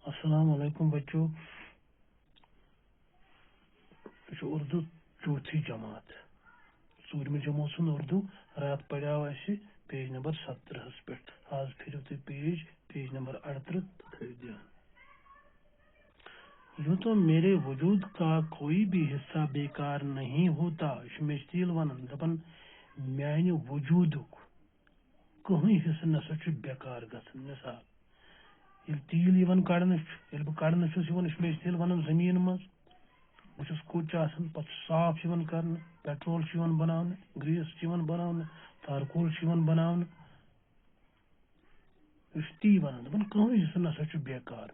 अस्सलाम वालेकुम बच्चों। उर्दू चौथी जमात सूरम जमात सुन उर्दू रात पढ़ाव पेज नंबर 17 पे। आज फिर पेज नंबर 38 थो ध्यान। यूं तो मेरे वजूद का कोई भी हिस्सा बेकार नहीं होता। तल वन दपन मान वजूद कहीं हिस्सा नसा बेकार गसन। मिसाल तील कड़न कड़न तल वन जमीन मज बस कुछ पे साफ कर पेट्रोल बना ग्रीस बना तारकोल बना ती वन दपन कहीं हिस्सा नसा बेकार।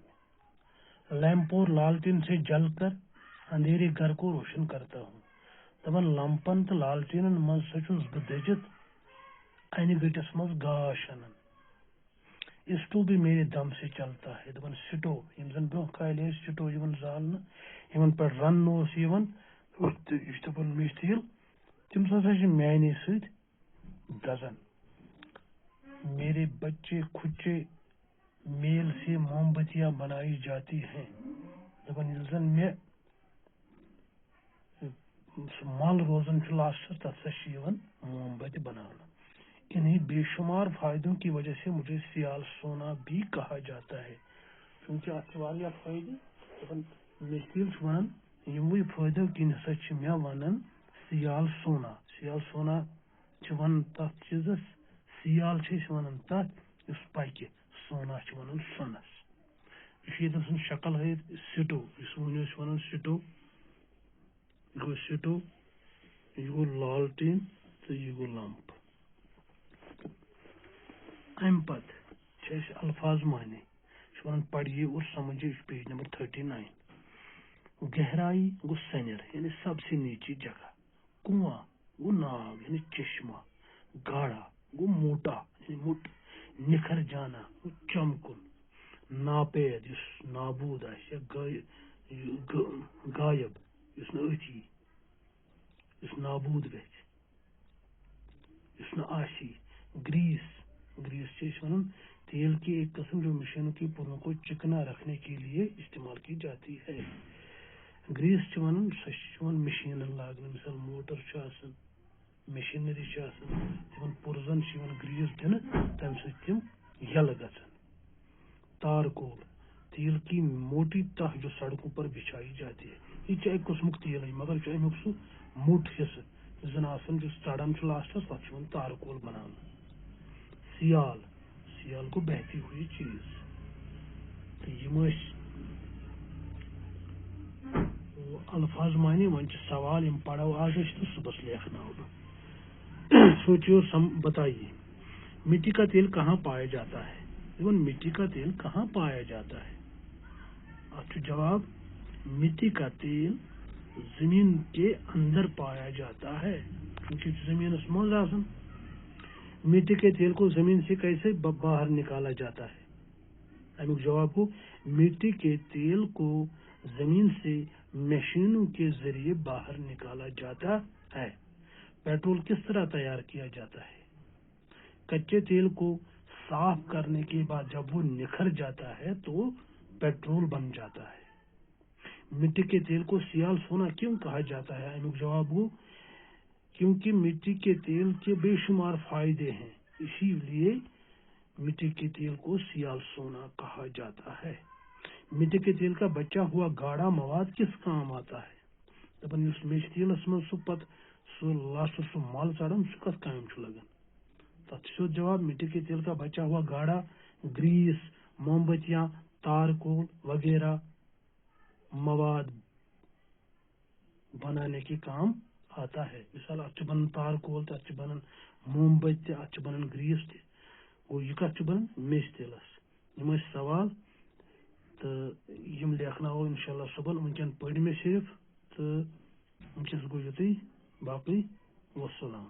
लैंप और लालटेन से जलकर अंधेरे घर को रोशन करता हूँ। दपन लंपन तो लालटेन मज सचुस बह दजित अन गटिस मज गाश अनन। स्टोव भी मेरे दम से चलता है। दपन स्टोव यम जन ब्रोह काल स्टोव जालना इन पे रन दपन मिस्तिल तम हसा माने सत दजन। मेरे बच्चे खुचे मेल से मोमबत्तियां बनाई जाती हैं। दपन जन मे मल रोजन लास्टस तथा मोमबत्ती बनाना। इन्हीं बेशुमार फायदों की वजह से मुझे सियाल सोना भी कहा जाता है, क्योंकि अत फायदे मिस्तिल वन यमवे फायदों किन हसा मे वन सियाल सोना। सियाल सोना वन तथ चीजस सियाल वन तथ उस पक सोना वन सोनस। ये शक्ल है स्टोव वन स्टोव गो स्टोव यह गो लालटेन तो यह गो लंप। अम पत अल्फाज माने वन पढ़िए और समझिए पेज नंबर 39। गहराई गो सनर यानी सबसे नीची जगह। कुआं गो नाग यानी चश्मा। गाढ़ा गो मोटा यानी मुट। निखर जाना गो चमकुन। नापेद इस नाबूद या गायब इस अथी इस नाबूद गस आसी। ग्रीस ग्रीस वन तेल की एक किस्म जो मशीनों की पुरों को चिकना रखने के लिए इस्तेमाल की जाती है। ग्रीस वन वन मशीन लागन मिसाल मोटर मशीनरी तम पुर्जन ग्रीस दिन तम सम यल गसन। तारकोल तेल की मोटी तह जो सड़कों पर बिछाई जाती है। यह एक किस्म तेल मगर अमुक सह मोट हिस्स जन जो सड़न लास्टस तथा तारकोल बना। सियाल सियाल को बहती हुई चीज। अल्फाज माने वन सवाल यम पढ़ो आज तो सुबह लेखना सोचिए बताइए मिट्टी का तेल कहाँ पाया जाता है। इवन मिट्टी का तेल कहाँ पाया जाता है। अच्छा जवाब मिट्टी का तेल जमीन के अंदर पाया जाता है, क्योंकि जमीन मज। मिट्टी के तेल को जमीन से कैसे बाहर निकाला जाता है। अमुक जवाब को मिट्टी के तेल को जमीन से मशीनों के जरिए बाहर निकाला जाता है। पेट्रोल किस तरह तैयार किया जाता है। कच्चे तेल को साफ करने के बाद जब वो निखर जाता है तो पेट्रोल बन जाता है। मिट्टी के तेल को सियाल सोना क्यों कहा जाता है। अमुक जवाब को क्योंकि मिट्टी के तेल के बेशुमार फायदे हैं, इसीलिए मिट्टी के तेल को सियाल सोना कहा जाता है। मिट्टी के तेल का बचा हुआ गाढ़ा मवाद किस काम आता है। दपन तेलस मज लास्ट मल चढ़ान सह कत काम लगन। तथा जवाब मिट्टी के तेल का बचा हुआ गाढ़ा ग्रीस मोमबत्तियां तारकोल वगैरह मवाद बनाने के काम आता है। मिसाल अत बन तारकोल तो अत बन मोमबत्ती अत बन ग्रीस गो यह कत बन मेस तेलस। यम सवाल तो यम लेखनो इंशाल्लाह सुबह वनकन पढ़ मे सिर्फ तो वनकस गो युत बाकी वस्सलाम।